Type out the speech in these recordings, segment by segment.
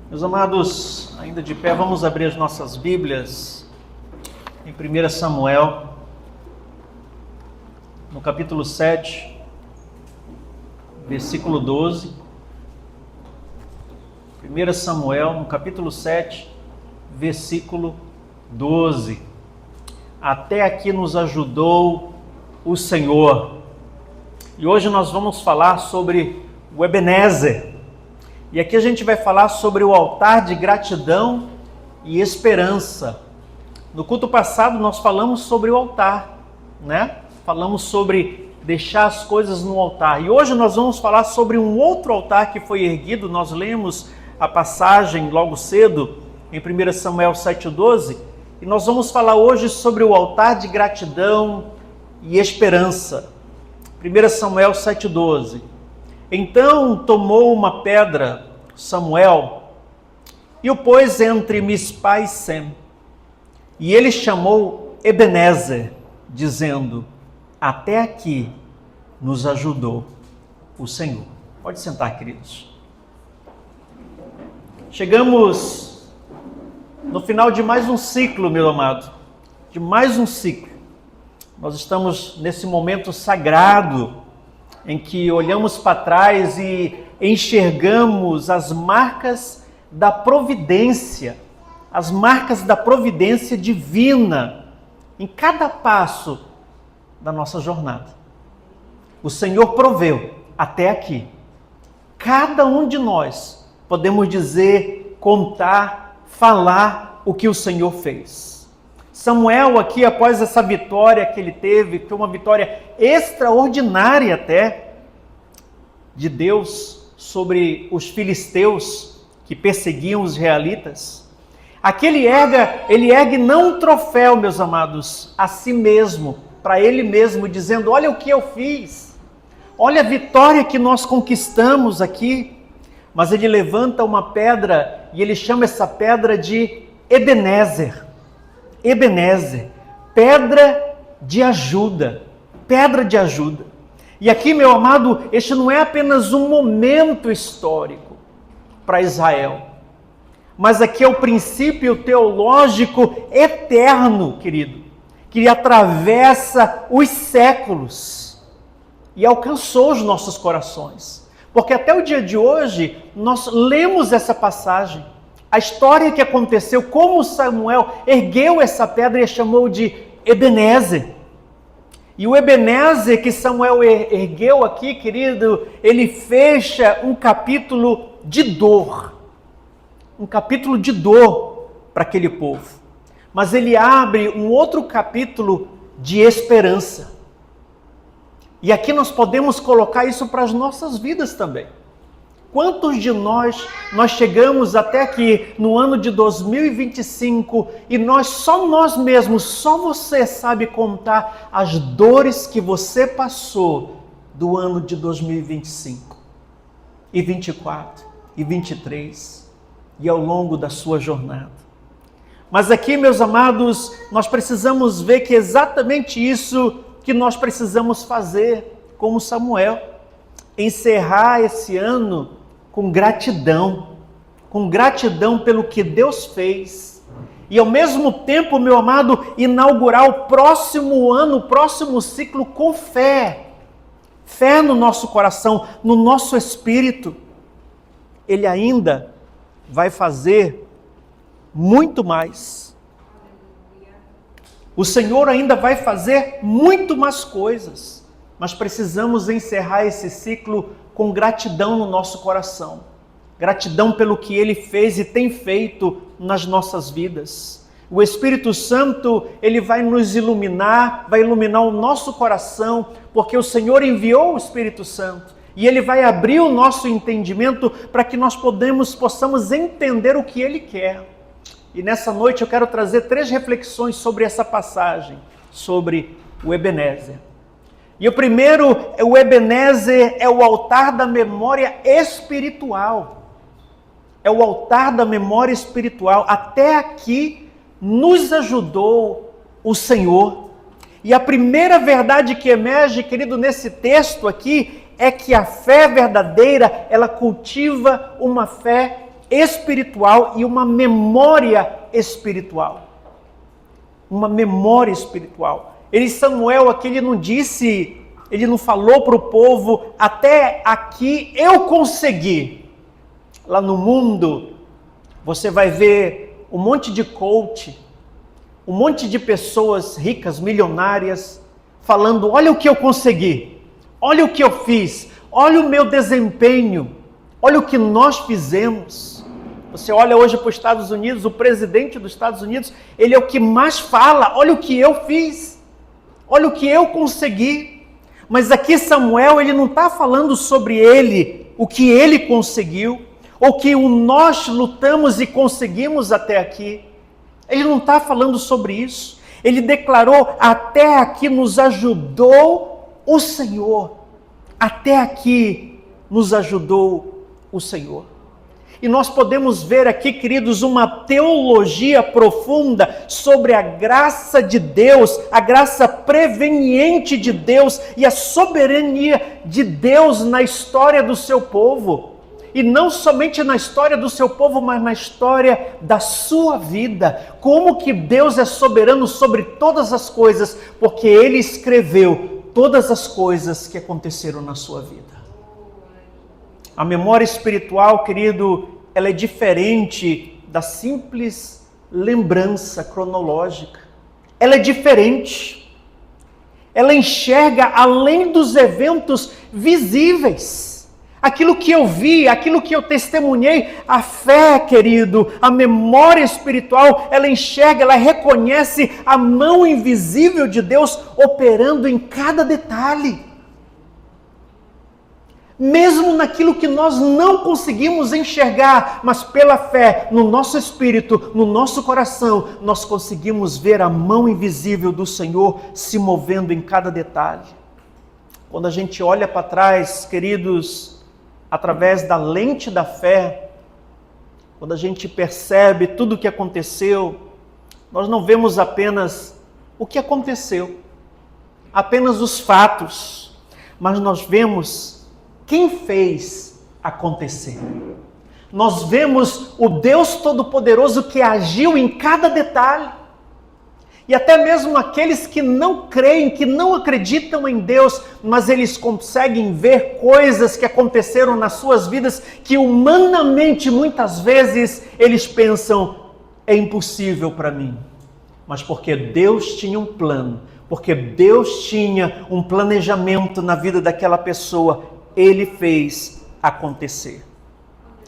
Meus amados, ainda de pé, vamos abrir as nossas Bíblias em 1 Samuel, no capítulo 7, versículo 12. 1 Samuel, no capítulo 7, versículo 12. Até aqui nos ajudou o Senhor. E hoje nós vamos falar sobre o Ebenezer. E aqui a gente vai falar sobre o altar de gratidão e esperança. No culto passado nós falamos sobre o altar, né? Falamos sobre deixar as coisas no altar. E hoje nós vamos falar sobre um outro altar que foi erguido. Nós lemos a passagem logo cedo em 1 Samuel 7,12. E nós vamos falar hoje sobre o altar de gratidão e esperança. 1 Samuel 7,12. Então tomou uma pedra, Samuel, e o pôs entre Mispa e Sem. E ele chamou Ebenezer, dizendo: até aqui nos ajudou o Senhor. Pode sentar, queridos. Chegamos no final de mais um ciclo, meu amado, de mais um ciclo. Nós estamos nesse momento sagrado em que olhamos para trás e enxergamos as marcas da providência, as marcas da providência divina em cada passo da nossa jornada. O Senhor proveu até aqui. Cada um de nós podemos dizer, contar, falar o que o Senhor fez. Samuel aqui, após essa vitória que ele teve, foi uma vitória extraordinária até, de Deus sobre os filisteus que perseguiam os israelitas. Aqui ele ergue não um troféu, meus amados, a si mesmo, para ele mesmo, dizendo: olha o que eu fiz, olha a vitória que nós conquistamos aqui. Mas ele levanta uma pedra e ele chama essa pedra de Ebenezer. Ebenezer, pedra de ajuda, pedra de ajuda. E aqui, meu amado, este não é apenas um momento histórico para Israel, mas aqui é o princípio teológico eterno, querido, que atravessa os séculos e alcançou os nossos corações. Porque até o dia de hoje, nós lemos essa passagem, a história que aconteceu, como Samuel ergueu essa pedra e a chamou de Ebenezer. E o Ebenezer que Samuel ergueu aqui, querido, ele fecha um capítulo de dor. Um capítulo de dor para aquele povo. Mas ele abre um outro capítulo de esperança. E aqui nós podemos colocar isso para as nossas vidas também. Quantos de nós chegamos até aqui no ano de 2025 e só nós mesmos, só você sabe contar as dores que você passou do ano de 2025 e 24 e 23 e ao longo da sua jornada. Mas aqui, meus amados, nós precisamos ver que é exatamente isso que nós precisamos fazer como Samuel. Encerrar esse ano com gratidão pelo que Deus fez, e ao mesmo tempo, meu amado, inaugurar o próximo ano, o próximo ciclo com fé no nosso coração, no nosso espírito. Ele ainda vai fazer muito mais. O Senhor ainda vai fazer muito mais coisas. Mas precisamos encerrar esse ciclo com gratidão no nosso coração. Gratidão pelo que Ele fez e tem feito nas nossas vidas. O Espírito Santo, Ele vai nos iluminar, vai iluminar o nosso coração, porque o Senhor enviou o Espírito Santo. E Ele vai abrir o nosso entendimento para que nós possamos entender o que Ele quer. E nessa noite eu quero trazer 3 reflexões sobre essa passagem, sobre o Ebenezer. E o primeiro, o Ebenezer é o altar da memória espiritual. É o altar da memória espiritual. Até aqui nos ajudou o Senhor. E a primeira verdade que emerge, querido, nesse texto aqui, é que a fé verdadeira, ela cultiva uma fé espiritual e uma memória espiritual. Uma memória espiritual. Samuel aqui, ele não falou para o povo, até aqui eu consegui. Lá no mundo, você vai ver um monte de coach, um monte de pessoas ricas, milionárias, falando, olha o que eu consegui, olha o que eu fiz, olha o meu desempenho, olha o que nós fizemos. Você olha hoje para os Estados Unidos, o presidente dos Estados Unidos, ele é o que mais fala, olha o que eu fiz, olha o que eu consegui. Mas aqui Samuel, ele não está falando sobre ele, o que ele conseguiu, ou que nós lutamos e conseguimos até aqui. Ele não está falando sobre isso. Ele declarou, até aqui nos ajudou o Senhor. Até aqui nos ajudou o Senhor. E nós podemos ver aqui, queridos, uma teologia profunda sobre a graça de Deus, a graça preveniente de Deus e a soberania de Deus na história do seu povo. E não somente na história do seu povo, mas na história da sua vida. Como que Deus é soberano sobre todas as coisas, porque Ele escreveu todas as coisas que aconteceram na sua vida. A memória espiritual, querido, ela é diferente da simples lembrança cronológica. Ela é diferente. Ela enxerga além dos eventos visíveis. Aquilo que eu vi, aquilo que eu testemunhei, a fé, querido, a memória espiritual, ela enxerga, ela reconhece a mão invisível de Deus operando em cada detalhe. Mesmo naquilo que nós não conseguimos enxergar, mas pela fé, no nosso espírito, no nosso coração, nós conseguimos ver a mão invisível do Senhor se movendo em cada detalhe. Quando a gente olha para trás, queridos, através da lente da fé, quando a gente percebe tudo o que aconteceu, nós não vemos apenas o que aconteceu, apenas os fatos, mas nós vemos quem fez acontecer. Nós vemos o Deus Todo-Poderoso que agiu em cada detalhe. E até mesmo aqueles que não creem, que não acreditam em Deus, mas eles conseguem ver coisas que aconteceram nas suas vidas que humanamente, muitas vezes, eles pensam, é impossível para mim. Mas porque Deus tinha um plano, porque Deus tinha um planejamento na vida daquela pessoa, Ele fez acontecer.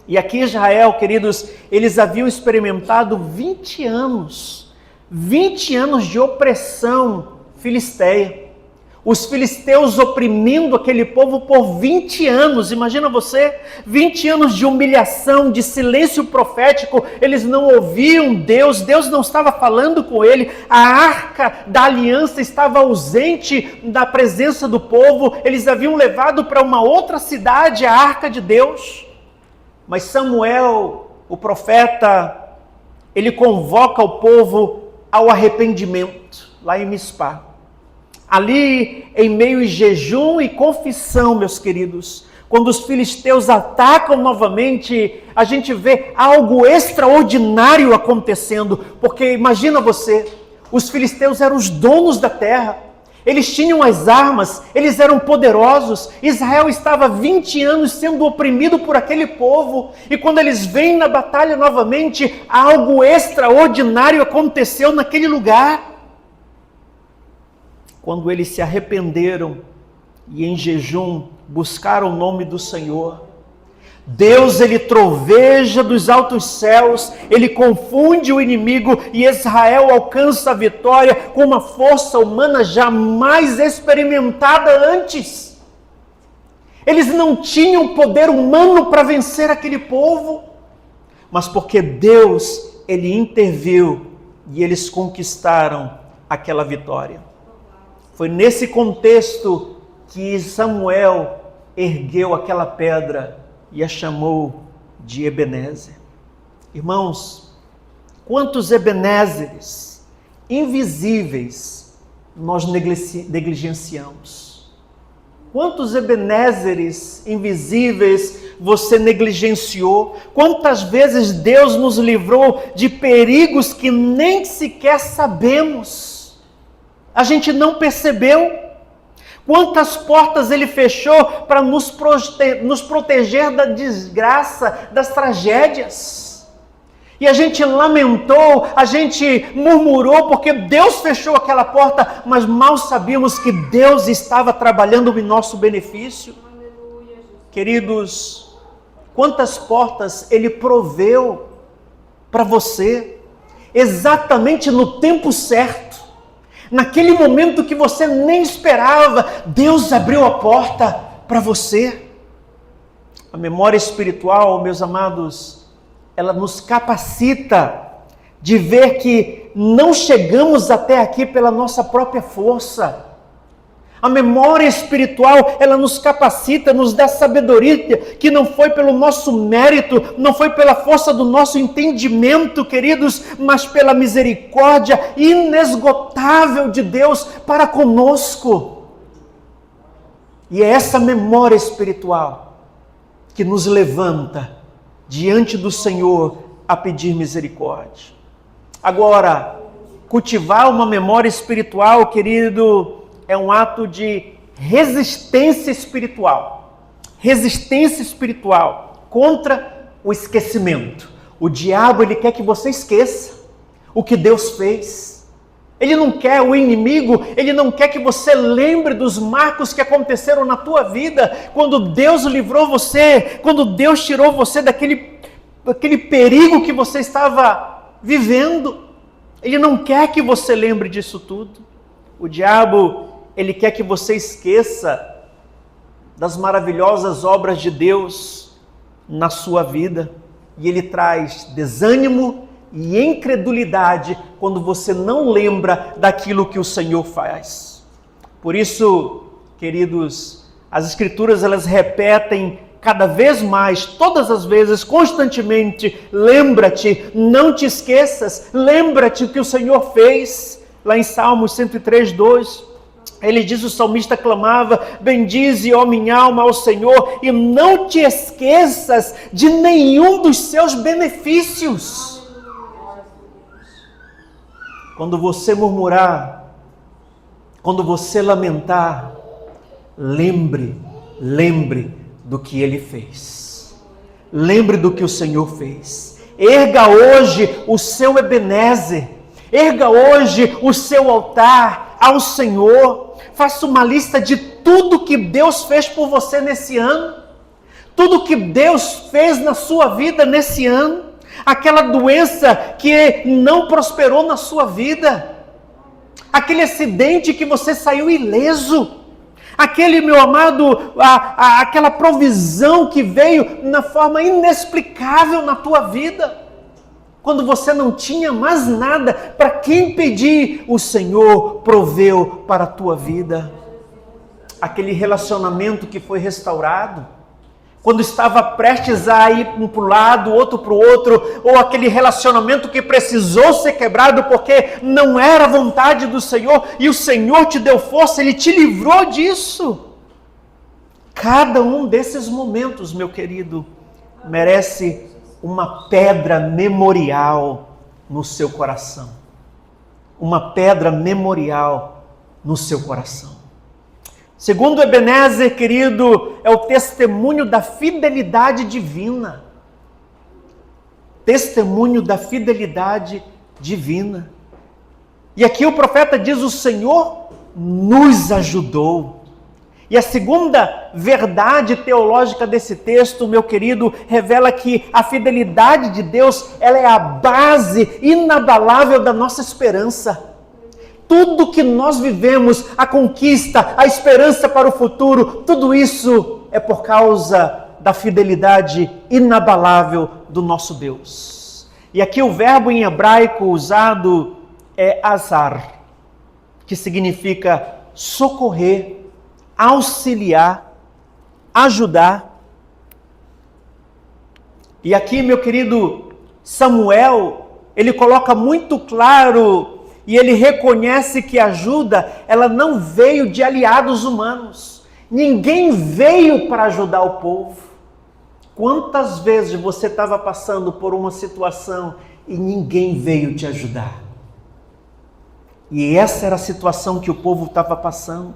E aqui Israel, queridos, eles haviam experimentado 20 anos de opressão filisteia. Os filisteus oprimindo aquele povo por 20 anos, imagina você, 20 anos de humilhação, de silêncio profético, eles não ouviam Deus, Deus não estava falando com ele, a arca da aliança estava ausente da presença do povo, eles haviam levado para uma outra cidade a arca de Deus. Mas Samuel, o profeta, ele convoca o povo ao arrependimento, lá em Mispá. Ali, em meio a jejum e confissão, meus queridos, quando os filisteus atacam novamente, a gente vê algo extraordinário acontecendo, porque imagina você, os filisteus eram os donos da terra, eles tinham as armas, eles eram poderosos, Israel estava 20 anos sendo oprimido por aquele povo, e quando eles vêm na batalha novamente, algo extraordinário aconteceu naquele lugar. Quando eles se arrependeram e em jejum buscaram o nome do Senhor, Deus, ele troveja dos altos céus, ele confunde o inimigo e Israel alcança a vitória com uma força humana jamais experimentada antes. Eles não tinham poder humano para vencer aquele povo, mas porque Deus, ele interviu e eles conquistaram aquela vitória. Foi nesse contexto que Samuel ergueu aquela pedra e a chamou de Ebenezer. Irmãos, quantos Ebenezeres invisíveis nós negligenciamos? Quantos Ebenezeres invisíveis você negligenciou? Quantas vezes Deus nos livrou de perigos que nem sequer sabemos? A gente não percebeu? Quantas portas Ele fechou para nos proteger da desgraça, das tragédias? E a gente lamentou, a gente murmurou porque Deus fechou aquela porta, mas mal sabíamos que Deus estava trabalhando em nosso benefício. Queridos, quantas portas Ele proveu para você, exatamente no tempo certo, naquele momento que você nem esperava, Deus abriu a porta para você. A memória espiritual, meus amados, ela nos capacita de ver que não chegamos até aqui pela nossa própria força. A memória espiritual, ela nos capacita, nos dá sabedoria, que não foi pelo nosso mérito, não foi pela força do nosso entendimento, queridos, mas pela misericórdia inesgotável de Deus para conosco. E é essa memória espiritual que nos levanta diante do Senhor a pedir misericórdia. Agora, cultivar uma memória espiritual, querido, é um ato de resistência espiritual. Resistência espiritual contra o esquecimento. O diabo, ele quer que você esqueça o que Deus fez. Ele não quer, o inimigo, ele não quer que você lembre dos marcos que aconteceram na tua vida, quando Deus livrou você, quando Deus tirou você daquele perigo que você estava vivendo. Ele não quer que você lembre disso tudo. O diabo, ele quer que você esqueça das maravilhosas obras de Deus na sua vida. E ele traz desânimo e incredulidade quando você não lembra daquilo que o Senhor faz. Por isso, queridos, as Escrituras, elas repetem cada vez mais, todas as vezes, constantemente: lembra-te, não te esqueças, lembra-te o que o Senhor fez. Lá em Salmos 103, 2, ele diz, o salmista clamava: bendize, ó minha alma, ao Senhor, e não te esqueças de nenhum dos seus benefícios. Quando você murmurar, quando você lamentar, lembre do que Ele fez. Lembre do que o Senhor fez. Erga hoje o seu Ebenezer. Erga hoje o seu altar ao Senhor. Faça uma lista de tudo que Deus fez por você nesse ano. Tudo que Deus fez na sua vida nesse ano. Aquela doença que não prosperou na sua vida. Aquele acidente que você saiu ileso. Aquele, meu amado, aquela provisão que veio na forma inexplicável na tua vida. Quando você não tinha mais nada para quem pedir, o Senhor proveu para a tua vida. Aquele relacionamento que foi restaurado. Quando estava prestes a ir um para o lado, outro para o outro, ou aquele relacionamento que precisou ser quebrado porque não era a vontade do Senhor, e o Senhor te deu força, Ele te livrou disso. Cada um desses momentos, meu querido, merece uma pedra memorial no seu coração. Uma pedra memorial no seu coração. Segundo Ebenezer, querido, é o testemunho da fidelidade divina. Testemunho da fidelidade divina. E aqui o profeta diz: o Senhor nos ajudou. E a segunda verdade teológica desse texto, meu querido, revela que a fidelidade de Deus, ela é a base inabalável da nossa esperança. Tudo que nós vivemos, a conquista, a esperança para o futuro, tudo isso é por causa da fidelidade inabalável do nosso Deus. E aqui o verbo em hebraico usado é azar, que significa socorrer, auxiliar, ajudar. E aqui, meu querido Samuel, ele coloca muito claro e ele reconhece que a ajuda, ela não veio de aliados humanos. Ninguém veio para ajudar o povo. Quantas vezes você estava passando por uma situação e ninguém veio te ajudar? E essa era a situação que o povo estava passando.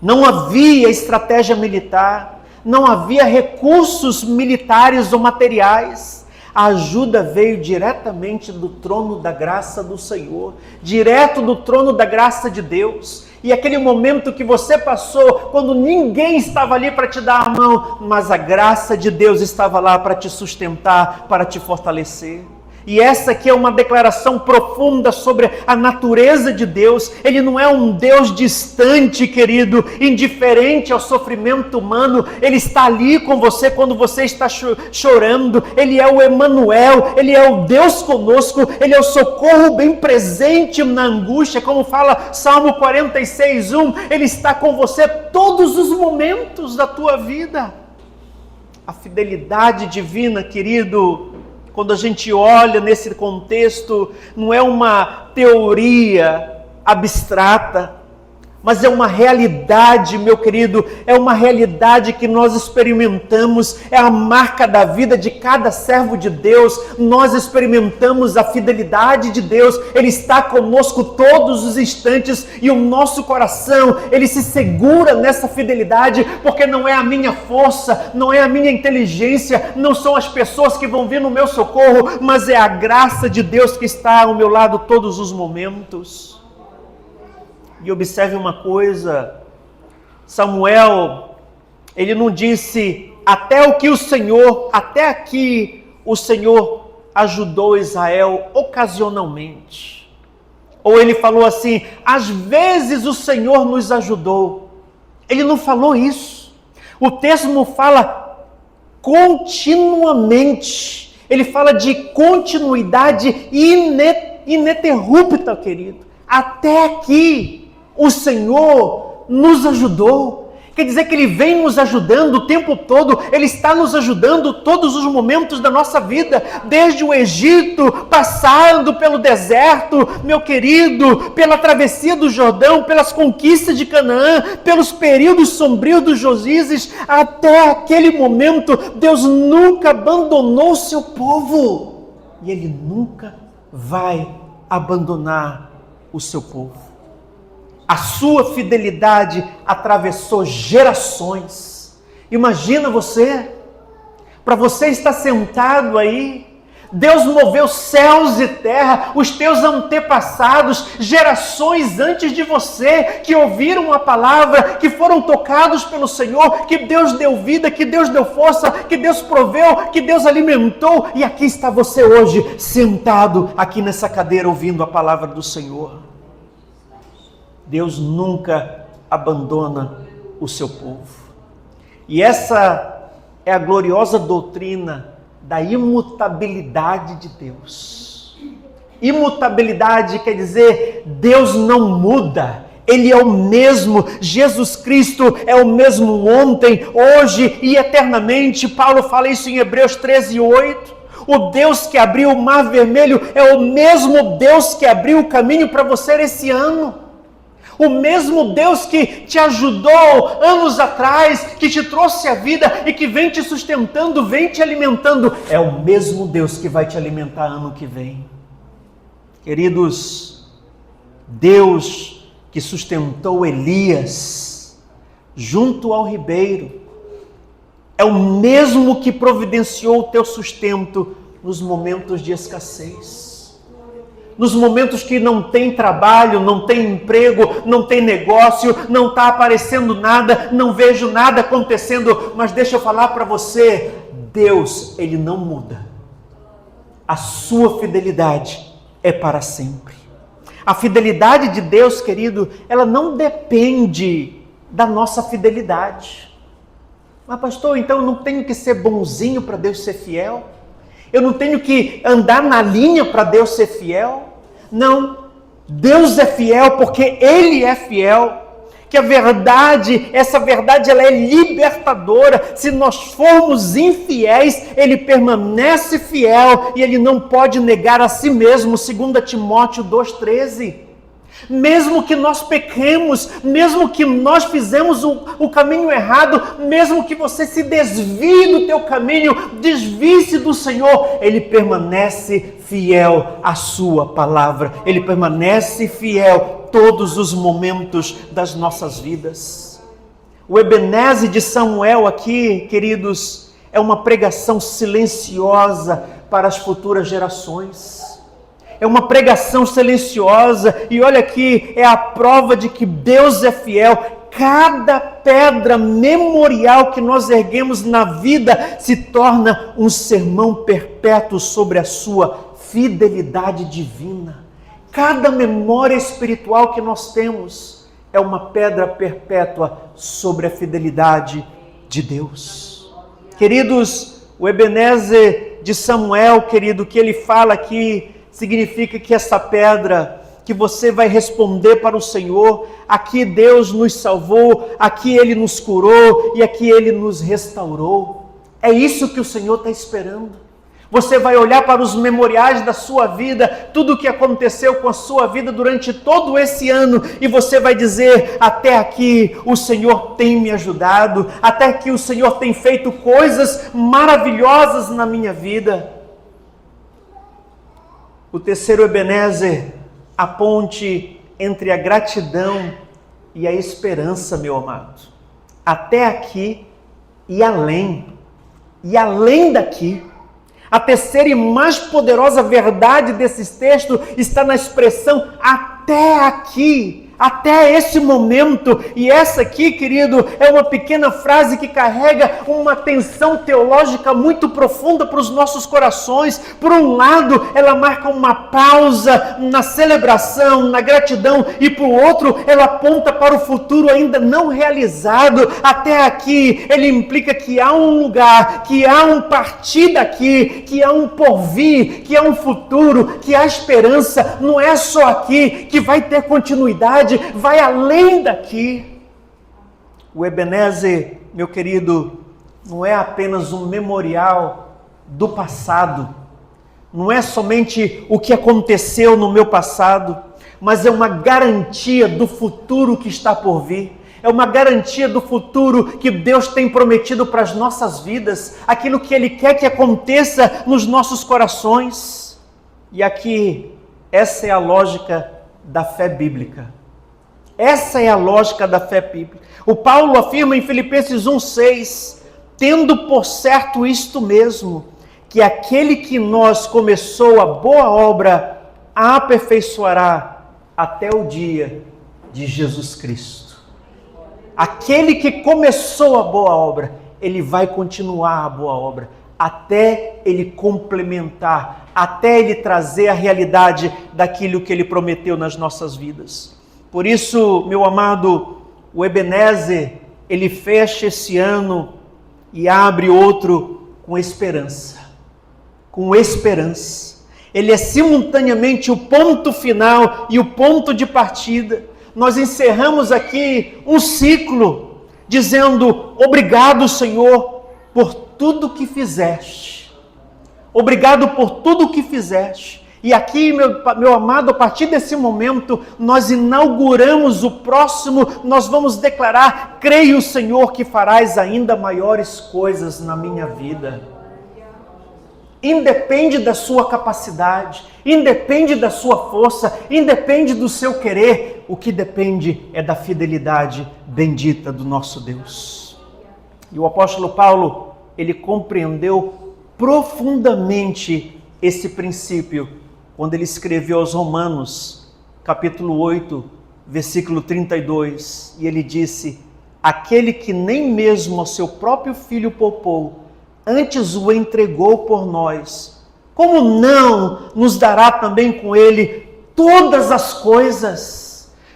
Não havia estratégia militar, não havia recursos militares ou materiais. A ajuda veio diretamente do trono da graça do Senhor, direto do trono da graça de Deus. E aquele momento que você passou, quando ninguém estava ali para te dar a mão, mas a graça de Deus estava lá para te sustentar, para te fortalecer. E essa aqui é uma declaração profunda sobre a natureza de Deus. Ele não é um Deus distante, querido, indiferente ao sofrimento humano. Ele está ali com você quando você está chorando. Ele é o Emanuel, Ele é o Deus conosco, Ele é o socorro bem presente na angústia, como fala Salmo 46:1. Ele está com você todos os momentos da tua vida. A fidelidade divina, querido, quando a gente olha nesse contexto, não é uma teoria abstrata, mas é uma realidade, meu querido, é uma realidade que nós experimentamos, é a marca da vida de cada servo de Deus. Nós experimentamos a fidelidade de Deus, Ele está conosco todos os instantes e o nosso coração, ele se segura nessa fidelidade, porque não é a minha força, não é a minha inteligência, não são as pessoas que vão vir no meu socorro, mas é a graça de Deus que está ao meu lado todos os momentos. E observe uma coisa, Samuel, ele não disse até aqui o Senhor ajudou Israel ocasionalmente. Ou ele falou assim, às vezes o Senhor nos ajudou. Ele não falou isso. O texto fala continuamente. Ele fala de continuidade ininterrupta, querido. Até aqui o Senhor nos ajudou. Quer dizer que Ele vem nos ajudando o tempo todo. Ele está nos ajudando todos os momentos da nossa vida, desde o Egito, passando pelo deserto, meu querido, pela travessia do Jordão, pelas conquistas de Canaã, pelos períodos sombrios dos juízes, até aquele momento, Deus nunca abandonou o seu povo. E Ele nunca vai abandonar o seu povo. A sua fidelidade atravessou gerações. Imagina você, para você estar sentado aí, Deus moveu céus e terra, os teus antepassados, gerações antes de você, que ouviram a palavra, que foram tocados pelo Senhor, que Deus deu vida, que Deus deu força, que Deus proveu, que Deus alimentou, e aqui está você hoje, sentado aqui nessa cadeira, ouvindo a palavra do Senhor. Deus nunca abandona o seu povo. E essa é a gloriosa doutrina da imutabilidade de Deus. Imutabilidade quer dizer, Deus não muda. Ele é o mesmo, Jesus Cristo é o mesmo ontem, hoje e eternamente. Paulo fala isso em Hebreus 13:8. O Deus que abriu o Mar Vermelho é o mesmo Deus que abriu o caminho para você esse ano. O mesmo Deus que te ajudou anos atrás, que te trouxe a vida e que vem te sustentando, vem te alimentando, é o mesmo Deus que vai te alimentar ano que vem. Queridos, Deus que sustentou Elias junto ao ribeiro, é o mesmo que providenciou o teu sustento nos momentos de escassez. Nos momentos que não tem trabalho, não tem emprego, não tem negócio, não está aparecendo nada, não vejo nada acontecendo, mas deixa eu falar para você, Deus, Ele não muda. A sua fidelidade é para sempre. A fidelidade de Deus, querido, ela não depende da nossa fidelidade. Mas pastor, então eu não tenho que ser bonzinho para Deus ser fiel? Eu não tenho que andar na linha para Deus ser fiel? Não, Deus é fiel porque Ele é fiel. Que a verdade, essa verdade ela é libertadora. Se nós formos infiéis, Ele permanece fiel e Ele não pode negar a si mesmo, 2 Timóteo 2,13. Mesmo que nós pequemos, mesmo que nós fizemos o caminho errado, mesmo que você se desvie do teu caminho, desvie-se do Senhor, Ele permanece fiel à sua palavra. Ele permanece fiel todos os momentos das nossas vidas. O Ebenezer de Samuel aqui, queridos, é uma pregação silenciosa para as futuras gerações. É uma pregação silenciosa, e olha aqui, é a prova de que Deus é fiel. Cada pedra memorial que nós erguemos na vida se torna um sermão perpétuo sobre a sua fidelidade divina. Cada memória espiritual que nós temos é uma pedra perpétua sobre a fidelidade de Deus. Queridos, o Ebenezer de Samuel, querido, que ele fala aqui, significa que essa pedra, que você vai responder para o Senhor, aqui Deus nos salvou, aqui Ele nos curou e aqui Ele nos restaurou. É isso que o Senhor está esperando. Você vai olhar para os memoriais da sua vida, tudo o que aconteceu com a sua vida durante todo esse ano, e você vai dizer: até aqui o Senhor tem me ajudado, até aqui o Senhor tem feito coisas maravilhosas na minha vida. O terceiro Ebenezer, a ponte entre a gratidão e a esperança, meu amado. Até aqui e além daqui. A terceira e mais poderosa verdade desses textos está na expressão até aqui, até esse momento. E essa aqui, querido, é uma pequena frase que carrega uma tensão teológica muito profunda para os nossos corações. Por um lado, ela marca uma pausa na celebração, na gratidão, e por outro, ela aponta para o futuro ainda não realizado. Até aqui, ele implica que há um lugar, que há um partir daqui, que há um porvir, que há um futuro, que há esperança. Não é só aqui que vai ter continuidade, vai além daqui. O Ebenezer, meu querido, não é apenas um memorial do passado, não é somente o que aconteceu no meu passado, mas é uma garantia do futuro que está por vir. É uma garantia do futuro que Deus tem prometido para as nossas vidas, aquilo que Ele quer que aconteça nos nossos corações. E aqui, essa é a lógica da fé bíblica. Essa é a lógica da fé bíblica. O Paulo afirma em Filipenses 1,6, tendo por certo isto mesmo, que aquele que nós começou a boa obra, a aperfeiçoará até o dia de Jesus Cristo. Aquele que começou a boa obra, ele vai continuar a boa obra, até ele complementar, até ele trazer a realidade daquilo que ele prometeu nas nossas vidas. Por isso, meu amado, o Ebenezer, ele fecha esse ano e abre outro com esperança. Com esperança. Ele é simultaneamente o ponto final e o ponto de partida. Nós encerramos aqui um ciclo, dizendo: obrigado, Senhor, por tudo que fizeste. Obrigado por tudo que fizeste. E aqui, meu amado, a partir desse momento, nós inauguramos o próximo, nós vamos declarar: creio, Senhor, que farás ainda maiores coisas na minha vida. Independe da sua capacidade, independe da sua força, independe do seu querer, o que depende é da fidelidade bendita do nosso Deus. E o apóstolo Paulo, ele compreendeu profundamente esse princípio quando ele escreveu aos Romanos, capítulo 8, versículo 32, e ele disse: aquele que nem mesmo ao seu próprio filho poupou, antes o entregou por nós, como não nos dará também com ele todas as coisas?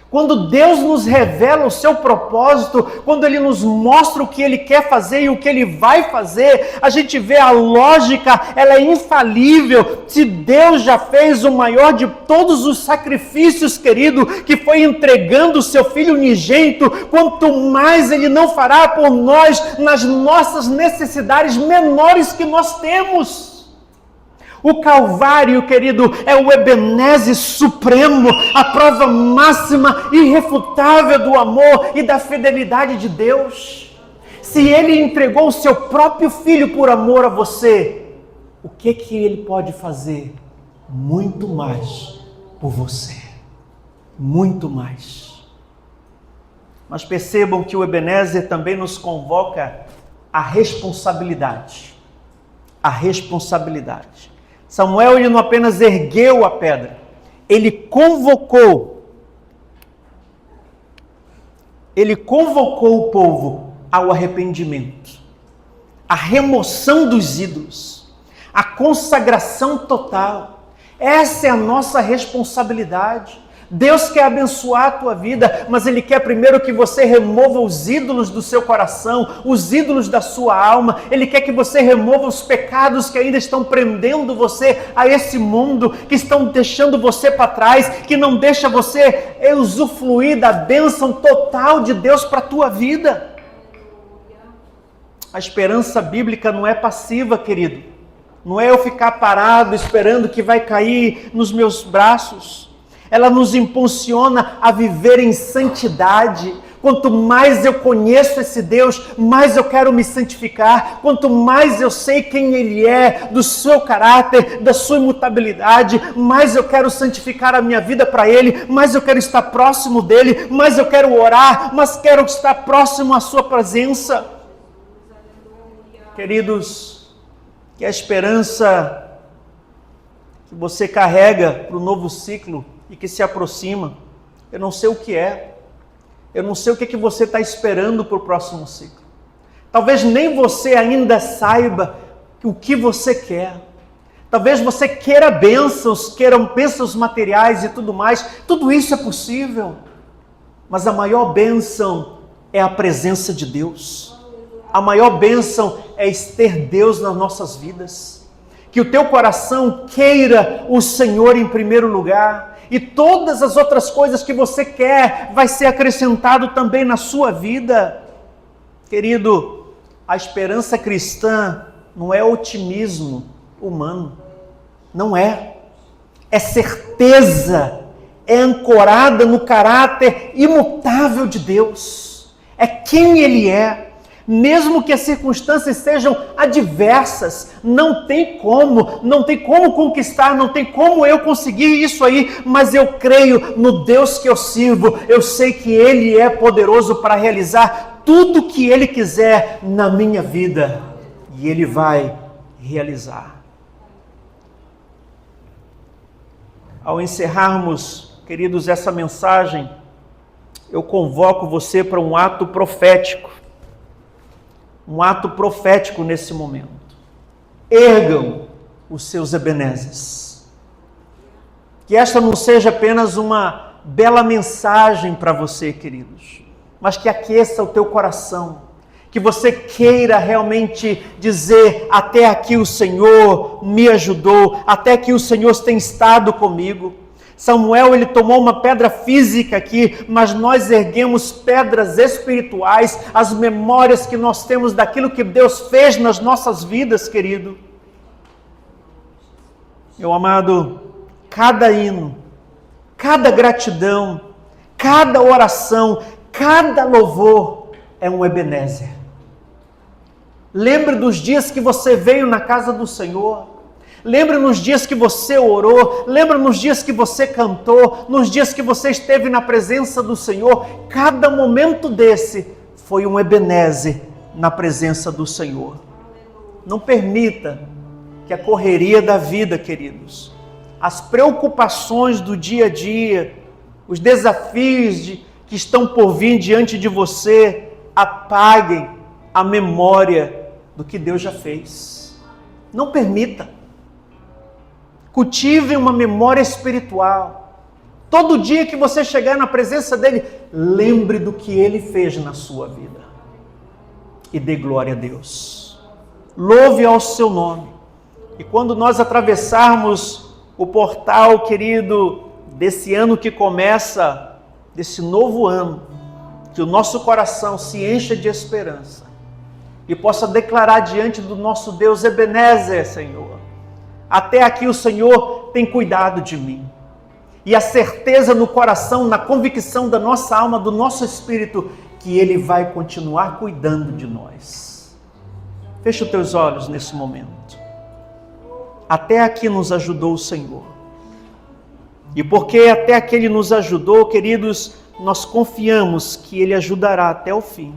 Quando Deus nos revela o seu propósito, quando Ele nos mostra o que Ele quer fazer e o que Ele vai fazer, a gente vê a lógica, ela é infalível. Se Deus já fez o maior de todos os sacrifícios, querido, que foi entregando o seu Filho unigênito, quanto mais Ele não fará por nós nas nossas necessidades menores que nós temos. O Calvário, querido, é o Ebenezer supremo, a prova máxima, irrefutável do amor e da fidelidade de Deus. Se Ele entregou o seu próprio Filho por amor a você, o que Ele pode fazer? Muito mais por você. Muito mais. Mas percebam que o Ebenezer também nos convoca à responsabilidade. A responsabilidade. Samuel, ele não apenas ergueu a pedra, ele convocou o povo ao arrependimento, à remoção dos ídolos, à consagração total. Essa é a nossa responsabilidade. Deus quer abençoar a tua vida, mas Ele quer primeiro que você remova os ídolos do seu coração, os ídolos da sua alma. Ele quer que você remova os pecados que ainda estão prendendo você a esse mundo, que estão deixando você para trás, que não deixa você usufruir da bênção total de Deus para a tua vida. A esperança bíblica não é passiva, querido. Não é eu ficar parado esperando que vai cair nos meus braços. Ela nos impulsiona a viver em santidade. Quanto mais eu conheço esse Deus, mais eu quero me santificar. Quanto mais eu sei quem Ele é, do seu caráter, da sua imutabilidade, mais eu quero santificar a minha vida para Ele, mais eu quero estar próximo dEle, mais eu quero orar, mas quero estar próximo à sua presença. Queridos, que a esperança que você carrega para o novo ciclo e que se aproxima, eu não sei o que é, eu não sei o que você está esperando para o próximo ciclo. Talvez nem você ainda saiba o que você quer. Talvez você queira bênçãos materiais e tudo mais. Tudo isso é possível, mas a maior bênção é a presença de Deus. A maior bênção é ter Deus nas nossas vidas. Que o teu coração queira o Senhor em primeiro lugar. E todas as outras coisas que você quer vai ser acrescentado também na sua vida. Querido, a esperança cristã não é otimismo humano. Não é. É certeza. É ancorada no caráter imutável de Deus. É quem Ele é. Mesmo que as circunstâncias sejam adversas, não tem como conquistar, não tem como eu conseguir isso aí, mas eu creio no Deus que eu sirvo, eu sei que Ele é poderoso para realizar tudo que Ele quiser na minha vida, e Ele vai realizar. Ao encerrarmos, queridos, essa mensagem, eu convoco você para um ato profético. Um ato profético nesse momento. Ergam os seus Ebenezes. Que esta não seja apenas uma bela mensagem para você, queridos, mas que aqueça o teu coração. Que você queira realmente dizer: até aqui o Senhor me ajudou, até aqui o Senhor tem estado comigo. Samuel, ele tomou uma pedra física aqui, mas nós erguemos pedras espirituais, as memórias que nós temos daquilo que Deus fez nas nossas vidas, querido. Meu amado, cada hino, cada gratidão, cada oração, cada louvor é um Ebenezer. Lembre dos dias que você veio na casa do Senhor. Lembre nos dias que você orou, lembre nos dias que você cantou, nos dias que você esteve na presença do Senhor. Cada momento desse foi um Ebenezer na presença do Senhor. Não permita que a correria da vida, queridos, as preocupações do dia a dia, os desafios que estão por vir diante de você, apaguem a memória do que Deus já fez. Não permita. Cultive uma memória espiritual. Todo dia que você chegar na presença dEle, lembre do que Ele fez na sua vida. E dê glória a Deus. Louve ao seu nome. E quando nós atravessarmos o portal, querido, desse ano que começa, desse novo ano, que o nosso coração se encha de esperança e possa declarar diante do nosso Deus: Ebenezer, Senhor, até aqui o Senhor tem cuidado de mim. E a certeza no coração, na convicção da nossa alma, do nosso espírito, que Ele vai continuar cuidando de nós. Fecha os teus olhos nesse momento. Até aqui nos ajudou o Senhor. E porque até aqui Ele nos ajudou, queridos, nós confiamos que Ele ajudará até o fim.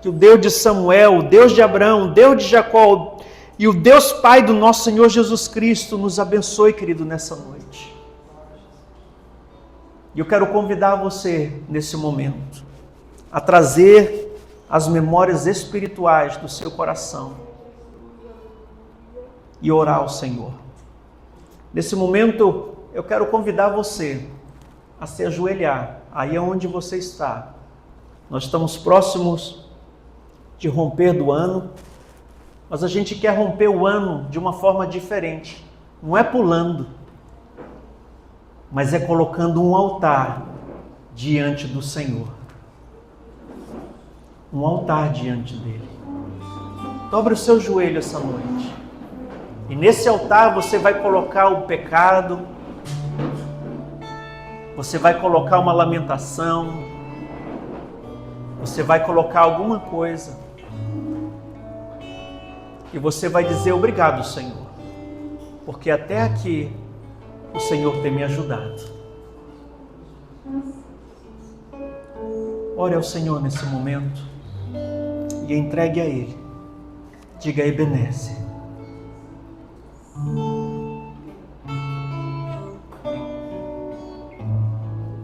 Que o Deus de Samuel, o Deus de Abraão, o Deus de Jacó e o Deus Pai do nosso Senhor Jesus Cristo nos abençoe, querido, nessa noite. E eu quero convidar você, nesse momento, a trazer as memórias espirituais do seu coração e orar ao Senhor. Nesse momento, eu quero convidar você a se ajoelhar, aí onde você está. Nós estamos próximos de romper do ano, mas a gente quer romper o ano de uma forma diferente. Não é pulando, mas é colocando um altar diante do Senhor. Um altar diante dele. Dobre o seu joelho essa noite. E nesse altar você vai colocar o pecado, você vai colocar uma lamentação, você vai colocar alguma coisa. E você vai dizer obrigado, Senhor, porque até aqui o Senhor tem me ajudado. Ore ao Senhor nesse momento e entregue a Ele. Diga: Ebenezer.